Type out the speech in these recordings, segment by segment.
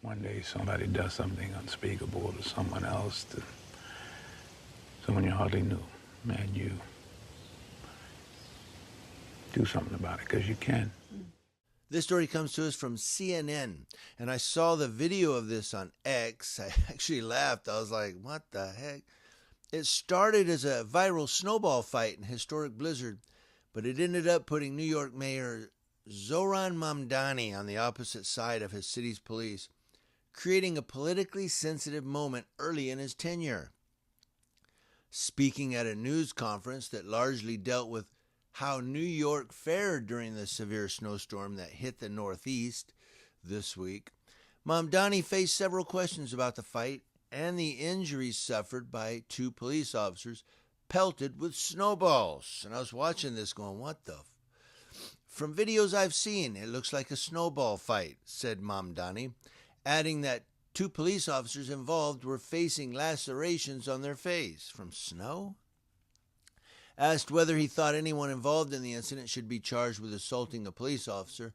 one day somebody does something unspeakable to someone else, to someone you hardly knew, and you do something about it, because you can. This story comes to us from CNN, and I saw the video of this on X. I actually laughed. I was like, what the heck? It started as a viral snowball fight in a historic blizzard, but it ended up putting New York Mayor Zohran Mamdani on the opposite side of his city's police, creating a politically sensitive moment early in his tenure. Speaking at a news conference that largely dealt with how New York fared during the severe snowstorm that hit the Northeast this week, Mamdani faced several questions about the fight and the injuries suffered by two police officers pelted with snowballs. And I was watching this going, what the? From videos I've seen, it looks like a snowball fight, said Mamdani, adding that two police officers involved were facing lacerations on their face from snow. Asked whether he thought anyone involved in the incident should be charged with assaulting a police officer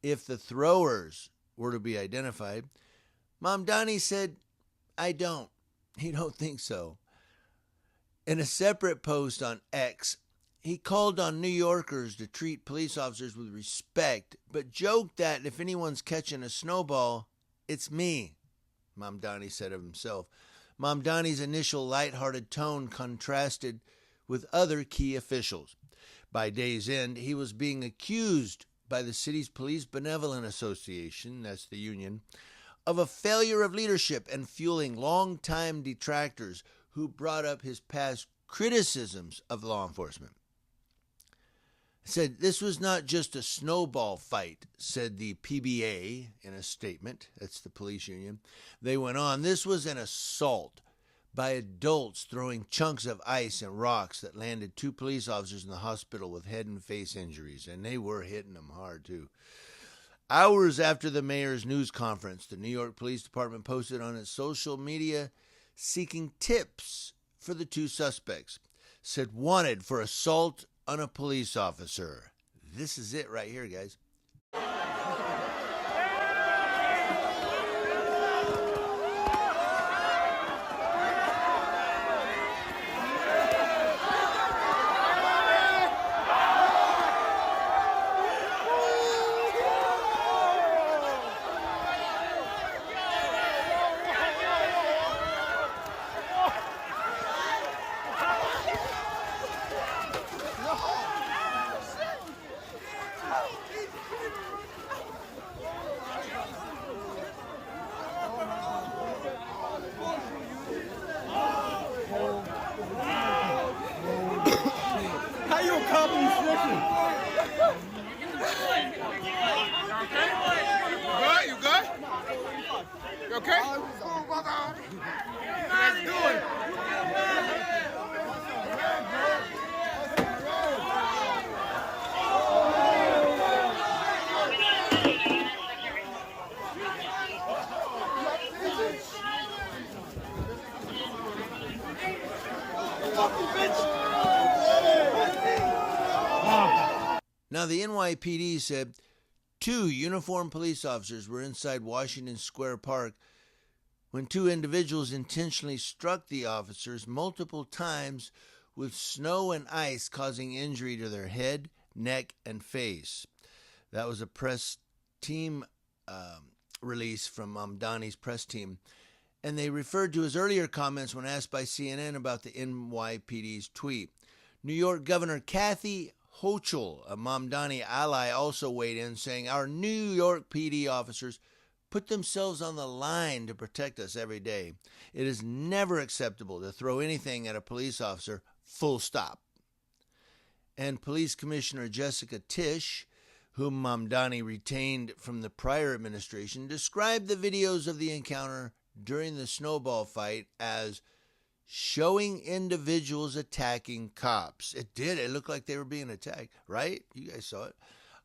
if the throwers were to be identified, Mamdani said, I don't. He don't think so. In a separate post on X, he called on New Yorkers to treat police officers with respect, but joked that if anyone's catching a snowball, it's me, Mamdani said of himself. Mamdani's initial lighthearted tone contrasted with other key officials. By day's end, he was being accused by the city's Police Benevolent Association, that's the union, of a failure of leadership and fueling longtime detractors who brought up his past criticisms of law enforcement. Said this was not just a snowball fight, said the PBA in a statement. That's the police union. They went on, this was an assault by adults throwing chunks of ice and rocks that landed two police officers in the hospital with head and face injuries, and they were hitting them hard too. Hours after the mayor's news conference, the New York Police Department posted on its social media seeking tips for the two suspects. Said wanted for assault on a police officer. This is it right here, guys. How you accomplish this? You good? You okay? Let's do it. Now, the NYPD said two uniformed police officers were inside Washington Square Park when two individuals intentionally struck the officers multiple times with snow and ice, causing injury to their head, neck, and face. That was a press team release from Mamdani's press team. And they referred to his earlier comments when asked by CNN about the NYPD's tweet. New York Governor Kathy Hochul, a Mamdani ally, also weighed in, saying, our New York PD officers put themselves on the line to protect us every day. It is never acceptable to throw anything at a police officer, full stop. And Police Commissioner Jessica Tisch, whom Mamdani retained from the prior administration, described the videos of the encounter during the snowball fight as showing individuals attacking cops. It did. It looked like they were being attacked, right? You guys saw it.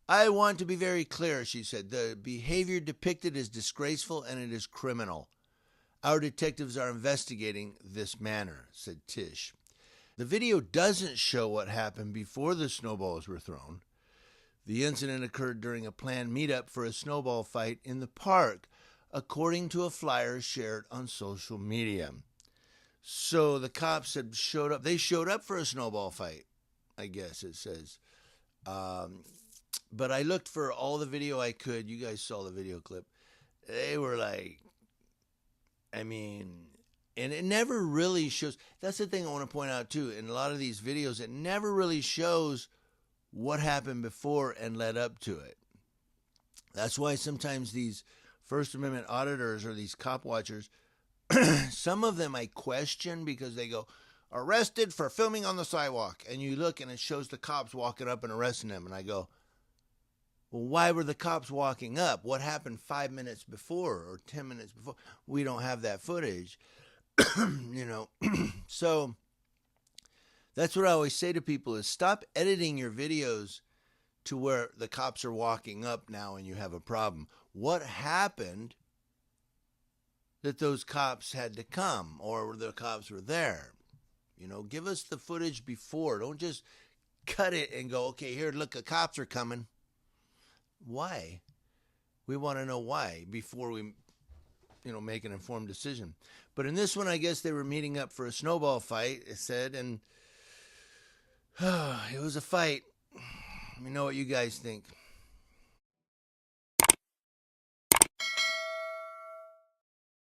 I want to be very clear, she said. The behavior depicted is disgraceful and it is criminal. Our detectives are investigating this manner, said Tisch. The video doesn't show what happened before the snowballs were thrown. The incident occurred during a planned meetup for a snowball fight in the park according to a flyer shared on social media. So the cops had showed up. They showed up for a snowball fight, I guess it says. But I looked for all the video I could. You guys saw the video clip. They were like, I mean, and it never really shows. That's the thing I want to point out too. In a lot of these videos, it never really shows what happened before and led up to it. That's why sometimes these First Amendment auditors or these cop watchers, some of them I question because they go, arrested for filming on the sidewalk. And you look and it shows the cops walking up and arresting them. And I go, well, why were the cops walking up? What happened 5 minutes before or 10 minutes before? We don't have that footage. You know, so that's what I always say to people is stop editing your videos to where the cops are walking up now and you have a problem. What happened that those cops had to come or the cops were there? You know, give us the footage before. Don't just cut it and go, okay, here, look, the cops are coming. Why? We want to know why before we, make an informed decision. But in this one, I guess they were meeting up for a snowball fight, it said, and it was a fight. Let me know what you guys think.